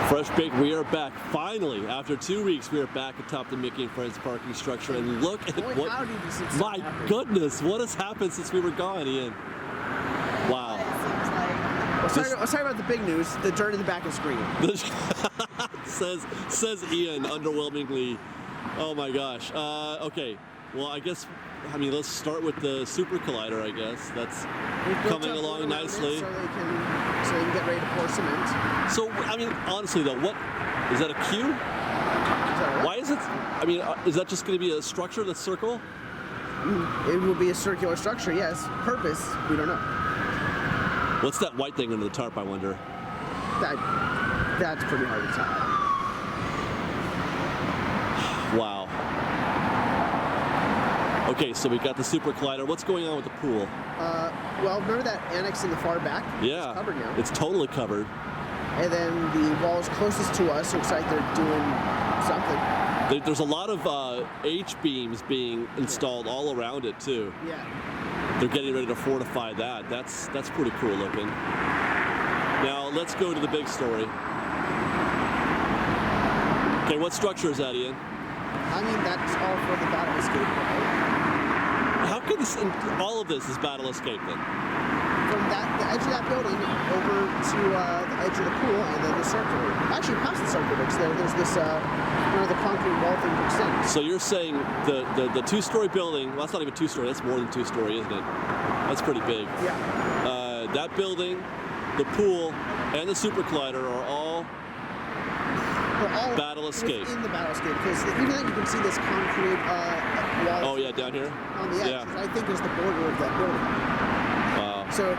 Fresh Baked, we are back. Finally, after 2 weeks, we are back atop the Mickey and Friends parking structure. And look at what, my goodness, what has happened since we were gone, Ian? Wow. Well, sorry about the big news. The dirt in the back is green. says Ian underwhelmingly. Oh my gosh. Okay. Well, I mean, let's start with the Super Collider, I guess. That's coming along nicely. So they can get ready to pour cement. So, I mean, honestly though, what is that, a queue? Why is it? I mean, is that just going to be a structure that's circle? It will be a circular structure, yes. Purpose, we don't know. What's that white thing under the tarp, I wonder? That's pretty hard to tell. Wow. Okay, so we got the Super Collider. What's going on with the pool? Well, remember that annex in the far back? Yeah. It's covered now. It's totally covered. And then the walls closest to us looks like they're doing something. There's a lot of H-beams being installed all around it, too. Yeah. They're getting ready to fortify that. That's pretty cool looking. Now, let's go to the big story. Okay, what structure is that, Ian? I mean, that's all for the battle escape, right? How can this, all of this is battle escape then? From the edge of that building over to the edge of the pool and then the circle. Actually, past the circle, because there's this, the concrete wall thing that extends. So you're saying the two-story building, well, that's not even two-story, that's more than two-story, isn't it? That's pretty big. Yeah. That building, the pool, and the Super Collider are all battle escape. In the battle escape, because even then you can see this concrete wall. Oh yeah, down here? On the edge, which I think is the border of that building. Wow. So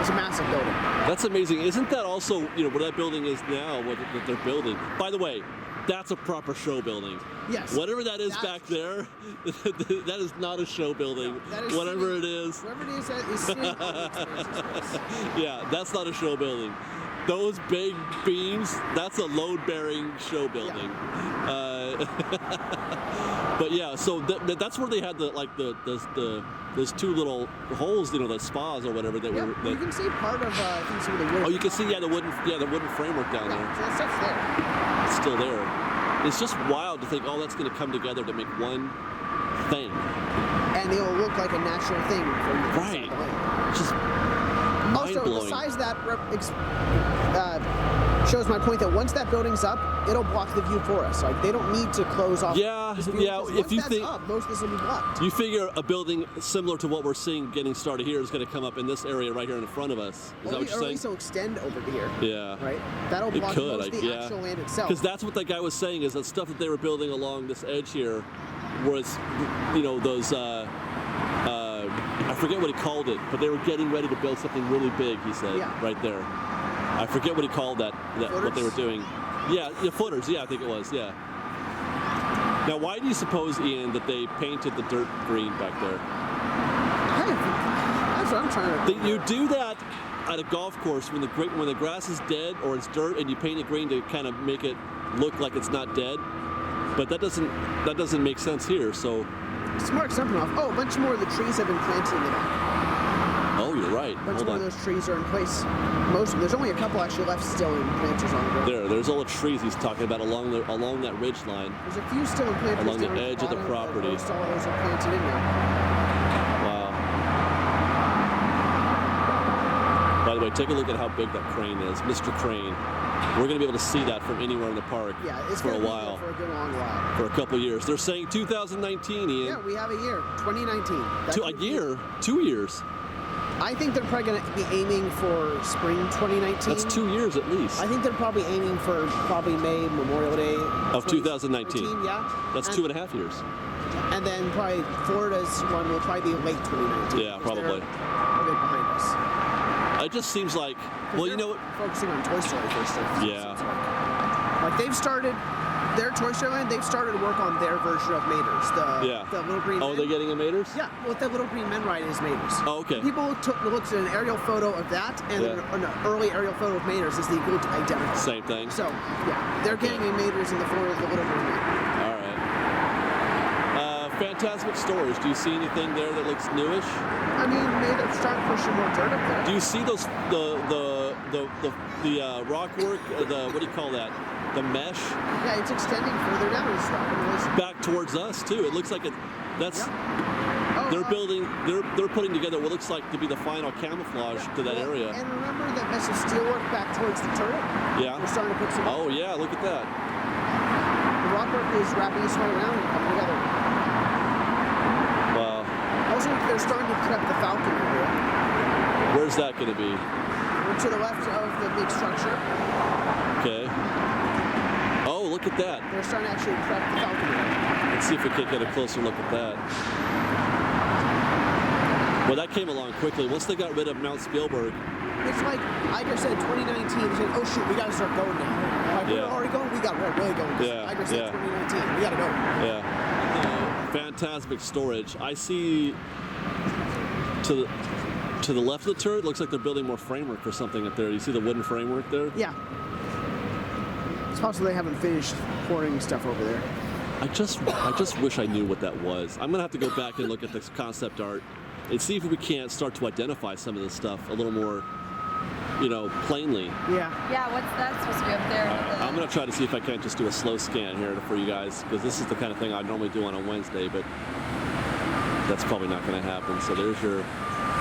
it's a massive building. That's amazing. Isn't that also, where that building is now, what they're building? By the way, that's a proper show building. Yes. Whatever that is back there, that is not a show building. No, whatever it is. Whatever it is that is sitting on the expansion space. Yeah, that's not a show building. Those big beams, that's a load-bearing show building. Yeah. But yeah, so that's where they had those two little holes, the spas or whatever that were. You can see part of I think some of the wood. Oh, you can see the wooden framework down there. So that stuff's there. It's still there. It's just wild to think all that's going to come together to make one thing. And it'll look like a natural thing from the right. Just also, the size of that shows my point that once that building's up, it'll block the view for us. Like, they don't need to close off. Yeah. If you think up, most of this will be blocked. You figure a building similar to what we're seeing getting started here is going to come up in this area right here in front of us. Is that what you're saying? Or at least it'll extend over to here. Yeah. Right. That'll block most of the actual land itself. Because that's what that guy was saying, is that stuff that they were building along this edge here was, those. I forget what he called it, but they were getting ready to build something really big, he said, right there. I forget what he called that what they were doing. Yeah, footers, I think it was, Now, why do you suppose, Ian, that they painted the dirt green back there? That's what I'm trying to... You do that at a golf course when the grass is dead or it's dirt, and you paint it green to kind of make it look like it's not dead. But that doesn't make sense here, so... Let's mark something off. Oh, a bunch more of the trees have been planted in the back. Oh, you're right. A bunch more of those trees are in place. There's only a couple actually left still in planters on the ground. There's all the trees he's talking about along that ridge line. There's a few still in planters along the edge of the property. Most all those are planted in now. Wow. By the way, take a look at how big that crane is, Mr. Crane. We're going to be able to see that from anywhere in the park for a while. For a good long while. For a couple of years. They're saying 2019, Ian. Yeah, we have a year. 2019. A year? 2 years? I think they're probably going to be aiming for spring 2019. That's 2 years at least. I think they're probably aiming for May, Memorial Day. Of 2019. Yeah. That's 2.5 years. And then probably Florida's one will probably be late 2019. Yeah, probably. They're a bit behind us. It just seems like, well, you know what? Focusing on Toy Story first. Yeah. Like they've started their Toy Story Land. They've started to work on their version of Mater's. The little green. Oh, they're getting a Mater's? Yeah. Well, the little green men ride is Mater's. Oh, okay. People looked at an aerial photo of that and an early aerial photo of Mater's is the identical. Same thing. So yeah, they're getting a Mater's in the form of the little green men. All right. Fantastic Stories. Do you see anything there that looks newish? I mean, maybe they're starting pushing more dirt up there. Do you see those the the rock work, what do you call that? The mesh. Yeah, it's extending further down. It's back towards us too. It looks like that's. Yeah. They're building. They're putting together what looks like to be the final camouflage to that area. And remember that mess of steelwork back towards the turret? Yeah. We're starting to put some. Oh yeah, look at that. The rock work is wrapping its way around and coming together. Wow. Also, they're starting to prep the Falcon area. Where's that going to be? To the left of the big structure. Okay. Oh, look at that. They're starting to actually prep the Falcon area. Let's see if we can get a closer look at that. Well, that came along quickly. Once they got rid of Mount Spielberg. It's like Iger said 2019. He said, oh shoot, we got to start going now. Like, we're already going, we got really going. Yeah. Iger said 2019, we got to go. Yeah. Phantasmic storage. I see to the left of the turret, looks like they're building more framework for something up there. You see the wooden framework there? Yeah. It's possible they haven't finished pouring stuff over there. I just wish I knew what that was. I'm gonna have to go back and look at this concept art and see if we can't start to identify some of this stuff a little more, plainly. Yeah. Yeah, what's that supposed to be up there? I'm gonna try to see if I can't just do a slow scan here for you guys, because this is the kind of thing I normally do on a Wednesday, but that's probably not gonna happen. So there's your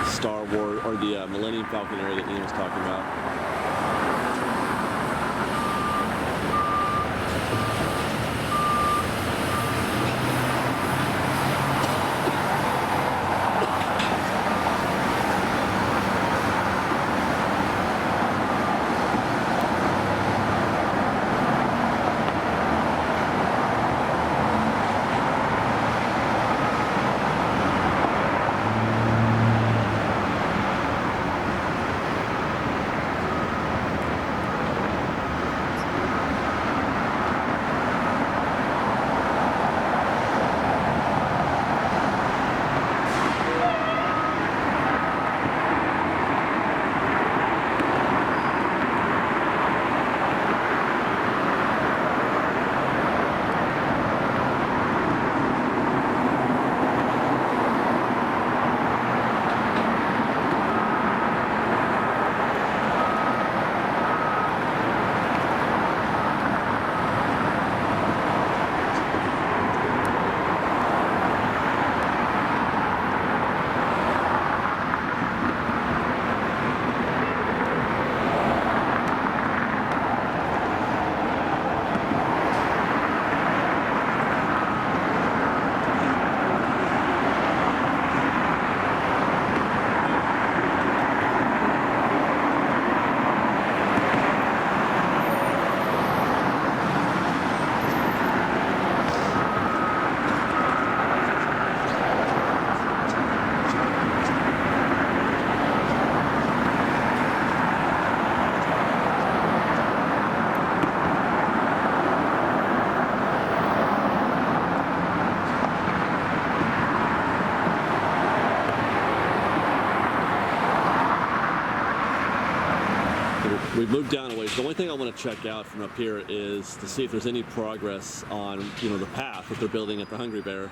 Star Wars, or the Millennium Falcon area that Ian was talking about. We've moved down a ways. The only thing I want to check out from up here is to see if there's any progress on, the path that they're building at the Hungry Bear.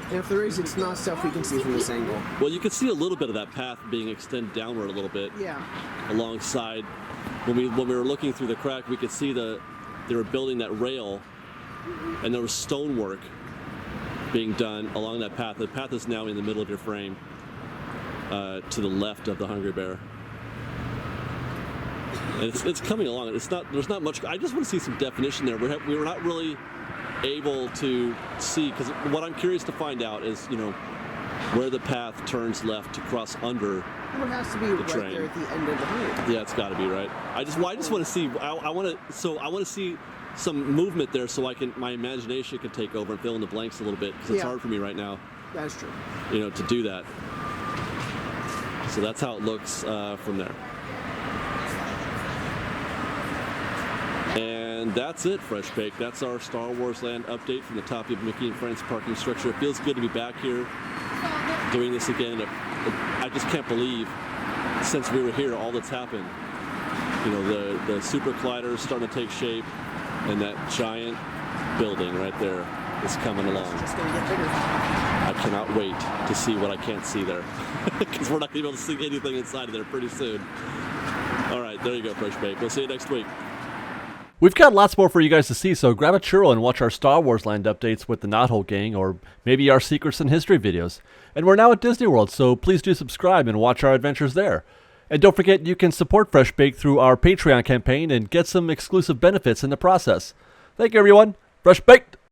And if there is, it's not stuff we can see from this angle. Well, you can see a little bit of that path being extended downward a little bit. Yeah. Alongside, when we were looking through the crack, we could see they were building that rail, and there was stonework being done along that path. The path is now in the middle of your frame, to the left of the Hungry Bear. And it's coming along. There's not much. I just want to see some definition there. We were not really able to see, because what I'm curious to find out is, where the path turns left to cross under. It has to be right train. there at the end of the road. Yeah, it's got to be right. I just want to see. I want to see some movement there, so my imagination can take over and fill in the blanks a little bit, because it's hard for me right now. That's true. To do that. So that's how it looks from there. And that's it, Fresh Bake. That's our Star Wars Land update from the top of Mickey and Friends parking structure. It feels good to be back here doing this again. I just can't believe, since we were here, all that's happened. The Super Collider is starting to take shape, and that giant building right there is coming along. It's just going to get bigger. I cannot wait to see what I can't see there, because we're not going to be able to see anything inside of there pretty soon. All right, There you go, Fresh Bake. We'll see you next week. We've got lots more for you guys to see, so grab a churro and watch our Star Wars Land updates with the Knothole Gang, or maybe our Secrets in History videos. And we're now at Disney World, so please do subscribe and watch our adventures there. And don't forget, you can support Fresh Bake through our Patreon campaign and get some exclusive benefits in the process. Thank you, everyone. Fresh Bake!